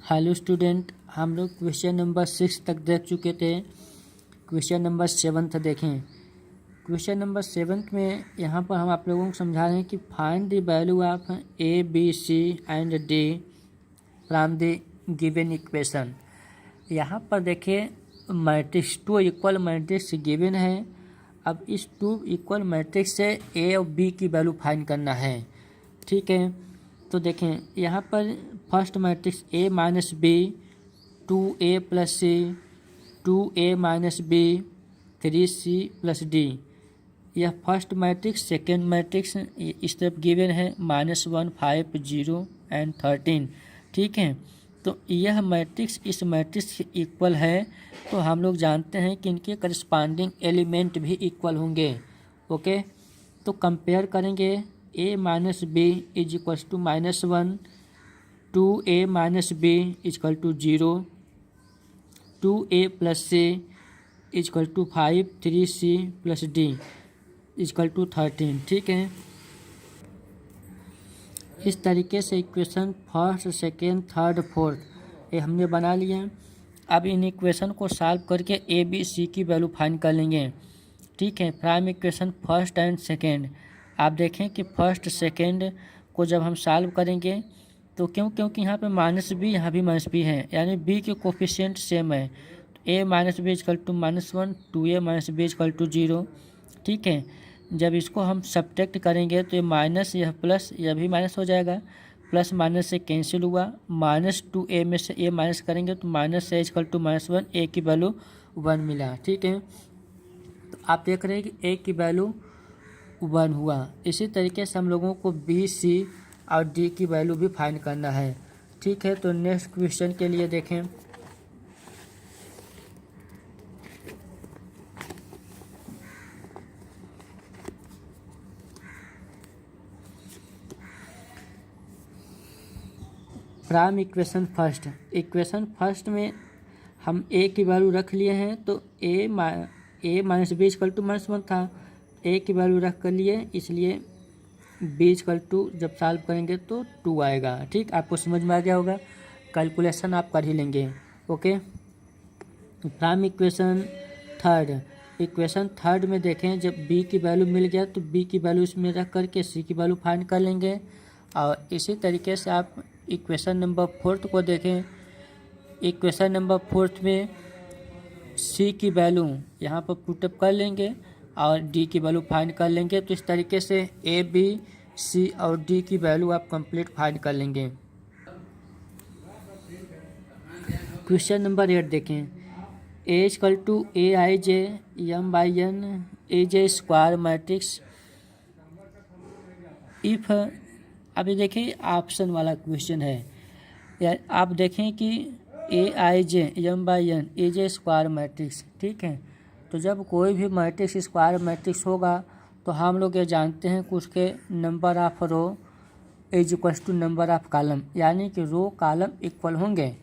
Hello student, हम लोग question number 6 तक देख चुके थे। क्वेश्चन नंबर 7 देखें। क्वेश्चन नंबर 7 में यहाँ पर हम आप लोगों को समझा रहे हैं कि find the value of A B C and D from the given equation. यहाँ पर देखिए मैट्रिक्स 2 इक्वल मैट्रिक्स गिवन है। अब इस 2 इक्वल मैट्रिक्स से ए और बी की वैल्यू फाइंड करना है। ठीक है, तो देखें यहाँ पर first matrix A minus B, 2a plus C, 2a minus B, 3c plus D. यह फर्स्ट मैट्रिक्स। सेकेंड मैट्रिक्स इस तरफ गिवन है -1, 5, 0 एंड 13। ठीक है, तो यह मैट्रिक्स इस मैट्रिक्स के इक्वल है, तो हम लोग जानते हैं कि इनके करस्पॉन्डिंग एलिमेंट भी इक्वल होंगे। ओके, तो कंपेयर करेंगे a minus B is equal to -1, 2a minus B is equal to 0, 2a plus C is equal to 5, 3c plus D is equal to 13। ठीक है, इस तरीके से equation first, second, third, fourth ये हमने बना लिए हैं। अब इन इक्वेशन को सॉल्व करके ए बी सी की वैल्यू फाइंड कर लेंगे। ठीक है, prime equation first and second. आप देखें कि फर्स्ट सेकेंड को जब हम सॉल्व करेंगे तो क्योंकि यहाँ पे माइनस बी, यहाँ भी माइनस बी है, यानी बी के कोफिशिएंट सेम है। तो A minus B is equal to -1, 2a minus B is equal to 0। ठीक है, जब इसको हम सब्ट्रैक्ट करेंगे तो ये माइनस, यह प्लस, यह भी माइनस हो जाएगा। प्लस माइनस से कैंसिल हुआ, -2a में से a माइनस करेंगे तो माइनस से इजकल टू -1, a की वैल्यू 1 मिला। ठीक है, तो आप देख रहे हैं कि a की वैल्यू 1 हुआ। इसी तरीके से हम लोगों को बी, सी और डी की वैल्यू भी फाइंड करना है। ठीक है, तो नेक्स्ट क्वेश्चन के लिए देखें। From equation first. Equation first में हम ए की वैल्यू रख लिए हैं, तो A minus B is equal to -1 था, ए की वैल्यू रख कर लिए, इसलिए बी इजकल टू जब सॉल्व करेंगे तो 2 आएगा। ठीक, आपको समझ में आ गया होगा, कैलकुलेशन आप कर ही लेंगे। Okay, from equation third. Equation third में देखें, जब बी की वैल्यू मिल गया तो बी की वैल्यू इसमें रख करके सी की वैल्यू फाइंड कर लेंगे। और इसी तरीके से आप इक्वेशन नंबर फोर्थ को देखें। इक्वेशन नंबर फोर्थ में सी की वैल्यू यहाँ पर पुटअप कर लेंगे और डी की वैल्यू फाइंड कर लेंगे। तो इस तरीके से ए, बी, सी और डी की वैल्यू आप कंप्लीट फाइंड कर लेंगे। क्वेश्चन नंबर 8 देखें। A is equal to A I J M by N A J square matrix if. अभी देखिए ऑप्शन वाला क्वेश्चन है, या आप देखें कि A I J M by N A J square matrix. ठीक है, तो जब कोई भी मैट्रिक्स स्क्वायर मैट्रिक्स होगा तो हम लोग ये जानते हैं कि उसके number of row is equal to number of column, यानी कि रो कॉलम इक्वल होंगे।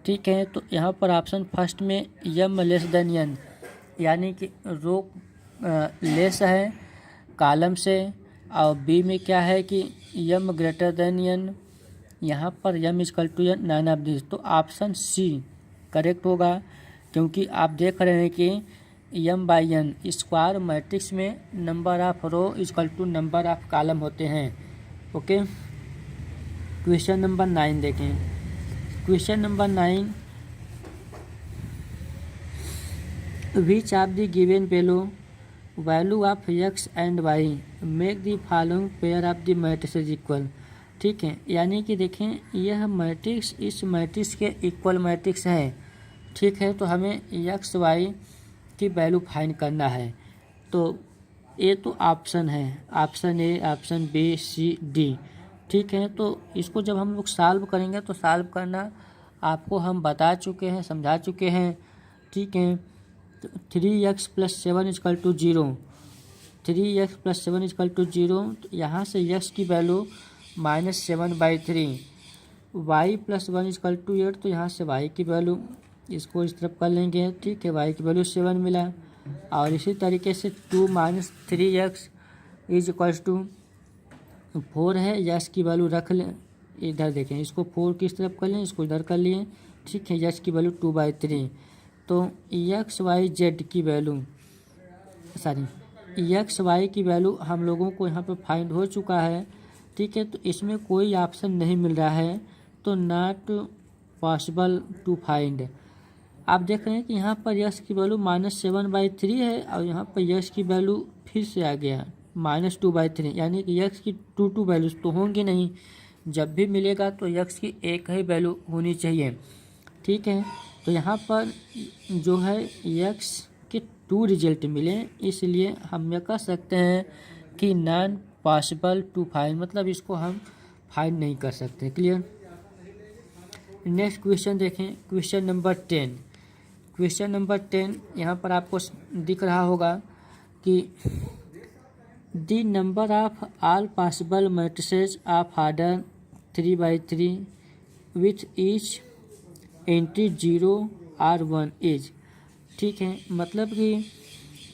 ठीक है, तो यहाँ पर ऑप्शन फर्स्ट में यम लेस देन एन, यानी कि रो लेस है कॉलम से, और बी में क्या है कि यम ग्रेटर देन एन, यहाँ पर M is equal to N, nine of this. तो ऑप्शन सी करेक्ट होगा, क्योंकि आप देख रहे हैं कि M by N square matrix में number of row is equal to number of column होते हैं। ओके, क्वेश्चन नंबर 9 देखें। Question number 9, which of the given value of X and Y make the following pair of the matrix equal. ठीक है, यानी कि देखें यह मैट्रिक्स इस मैट्रिक्स के इक्वल मैट्रिक्स है। ठीक है, तो हमें एक्स वाई की वैल्यू फाइंड करना है। तो ये तो ऑप्शन है, option A, option B, C, D. ठीक है, तो इसको जब हम लोग सॉल्व करेंगे तो सॉल्व करना आपको हम बता चुके हैं, समझा चुके हैं। ठीक है, तो 3x plus 7 is equal to 0, 3x plus 7 is equal to 0। तो यहाँ से x की value -7/3, y plus 1 is equal to 8, तो यहाँ से y की वैल्यू इसको इस तरफ कर लेंगे। ठीक है, y की वैल्यू 7 मिला। और इसी तरीके से 2 - 3x इज इक्वल टू 4 है, यस की वैल्यू रख लें, इधर देखें, इसको 4 किस तरफ कर लें, इसको इधर कर लिए, ठीक है। यक्स की वैल्यू 2/3, तो एक्स वाई जेड की वैल्यू एक्स वाई की वैल्यू हम लोगों को यहाँ पे फाइंड हो चुका है, ठीक है। तो इसमें कोई ऑप्शन नहीं मिल रहा है, तो नॉट पॉसिबल टू फाइंड। आप देख रहे हैं कि यहाँ पर यक्स की वैल्यू -7/3 है और यहाँ पर यक्स की वैल्यू फिर से आ गया -2/3, यानी कि यक्स की 2 वैल्यूज तो होंगी नहीं। जब भी मिलेगा तो यक्स की एक ही वैल्यू होनी चाहिए, ठीक है। तो यहाँ पर जो है यक्स के 2 रिजल्ट मिले, इसलिए हम यह कह सकते हैं कि नॉन पॉसिबल टू फाइंड, मतलब इसको हम फाइंड नहीं कर सकते। क्लियर। नेक्स्ट क्वेश्चन देखें, क्वेश्चन नंबर 10। क्वेश्चन नंबर 10 यहाँ पर आपको दिख रहा होगा कि the number of all possible matrices of order 3/3 with each entry 0 और 1 इज, ठीक है। मतलब कि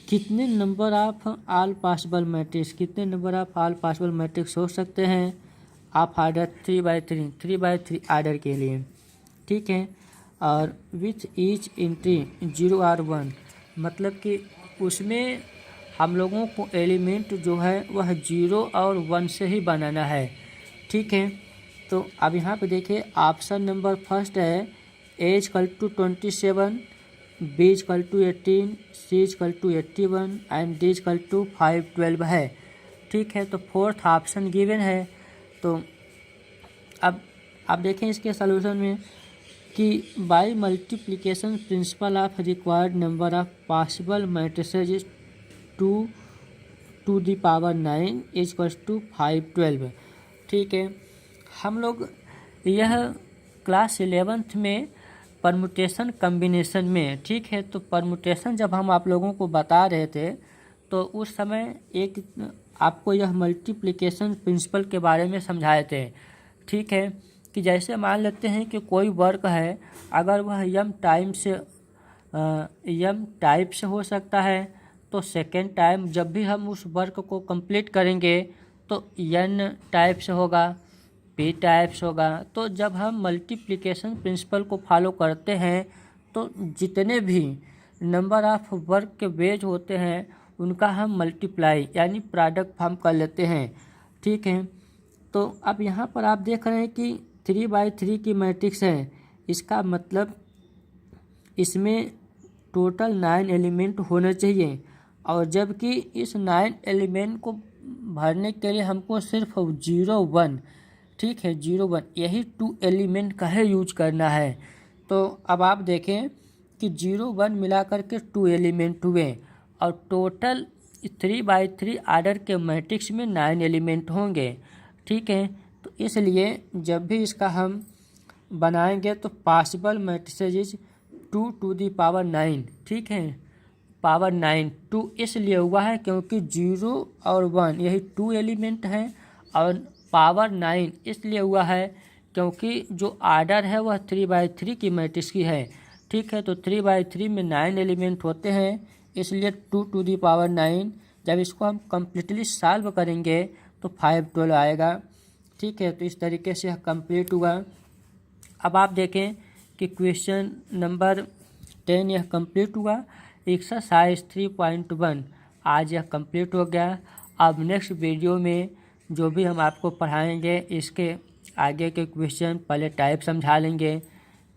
कितने number of all possible matrix, कितने number of all possible matrix हो सकते हैं ऑफ ऑर्डर 3/3 ऑर्डर के लिए, ठीक है। और विथ ईच एंट्री 0 और 1, मतलब कि उसमें हम लोगों को एलिमेंट जो है वह 0 और 1 से ही बनाना है, ठीक है। तो अब यहाँ पे देखिए, ऑप्शन नंबर फर्स्ट है A=27, B=18, C=81 and D=512 है, ठीक है। तो फोर्थ ऑप्शन गिवन है। तो अब आप देखें इसके सलूशन में कि by multiplication principle of required number of possible matrices 2 to the power 9 = 512, ठीक है। हम लोग यह क्लास 11th में परमुटेशन कम्बिनेशन में, ठीक है। तो परमुटेशन जब हम आप लोगों को बता रहे थे तो उस समय एक आपको यह मल्टीप्लिकेशन प्रिंसिपल के बारे में समझाए थे, ठीक है। कि जैसे मान लेते हैं कि कोई वर्क है, अगर वह m टाइप से हो सकता है, तो सेकेंड टाइम जब भी हम उस वर्क को कंप्लीट करेंगे तो n टाइप से होगा, p टाइप से होगा। तो जब हम मल्टीप्लिकेशन प्रिंसिपल को फॉलो करते हैं तो जितने भी नंबर ऑफ वर्क के वेज होते हैं उनका हम मल्टीप्लाई यानी प्रोडक्ट फॉर्म कर लेते हैं, ठीक है। तो अब यहाँ पर आप देख रहे हैं कि 3/3 की मैट्रिक्स है, इसका मतलब इसमें टोटल 9 एलिमेंट होने चाहिए, और जबकि इस 9 एलिमेंट को भरने के लिए हमको सिर्फ 0 1, ठीक है, 0 1 यही 2 एलिमेंट का है यूज करना है। तो अब आप देखें कि 0 1 मिला करके 2 एलिमेंट हुए, और टोटल 3/3 आर्डर के मैट्रिक्स में 9 एलिमेंट होंगे, ठीक है। तो इसलिए जब भी इसका हम बनाएंगे तो possible matrices 2 to the power 9, ठीक है, पावर 9 2 इसलिए हुआ है क्योंकि 0 और 1 यही 2 एलिमेंट हैं, और पावर 9 इसलिए हुआ है क्योंकि जो आर्डर है वह 3/3 की मैट्रिक्स की है, ठीक है। तो 3/3 में 9 एलिमेंट होते हैं, इसलिए 2 to the power 9। जब इसको हम कम्प्लीटली सॉल्व करेंगे तो 512 आएगा, ठीक है। तो इस तरीके से यह कंप्लीट हुआ। अब आप देखें कि क्वेश्चन नंबर 10 यह कंप्लीट हुआ। एक्सरसाइज 3.1 आज यह कंप्लीट हो गया। अब नेक्स्ट वीडियो में जो भी हम आपको पढ़ाएंगे इसके आगे के क्वेश्चन पहले टाइप समझा लेंगे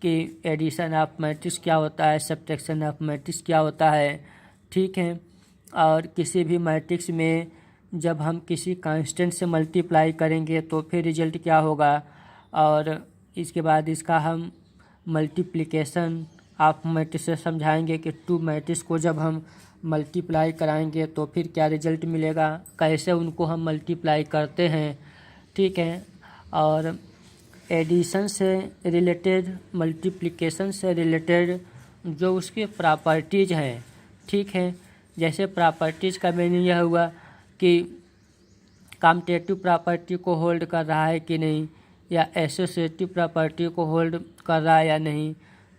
कि एडिशन ऑफ मैट्रिक्स क्या होता है, सब्ट्रैक्शन ऑफ मैट्रिक्स क्या होता है, ठीक है। और किसी भी मैट्रिक्स में जब हम किसी कांस्टेंट से मल्टीप्लाई करेंगे तो फिर रिजल्ट क्या होगा, और इसके बाद इसका हम मल्टीप्लिकेशन ऑफ मैट्रिक्स से समझाएंगे कि 2 मैट्रिक्स को जब हम मल्टीप्लाई कराएंगे तो फिर क्या रिजल्ट मिलेगा, कैसे उनको हम मल्टीप्लाई करते हैं, ठीक है। और एडिशन से रिलेटेड, मल्टीप्लिकेशन से रिलेटेड जो उसके प्रॉपर्टीज़ हैं, ठीक है। जैसे प्रॉपर्टीज़ का मीनिंग यह हुआ कि कम्यूटेटिव प्रॉपर्टी को होल्ड कर रहा है कि नहीं, या एसोसिएटिव प्रॉपर्टी को होल्ड कर रहा है या नहीं,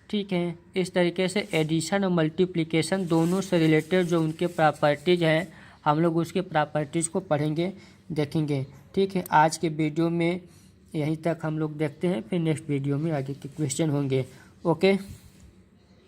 ठीक है। इस तरीके से एडिशन और मल्टीप्लिकेशन दोनों से रिलेटेड जो उनके प्रॉपर्टीज़ हैं हम लोग उसके प्रॉपर्टीज़ को पढ़ेंगे, देखेंगे, ठीक है। आज के वीडियो में यहीं तक हम लोग देखते हैं, फिर नेक्स्ट वीडियो में आगे के क्वेश्चन होंगे। ओके।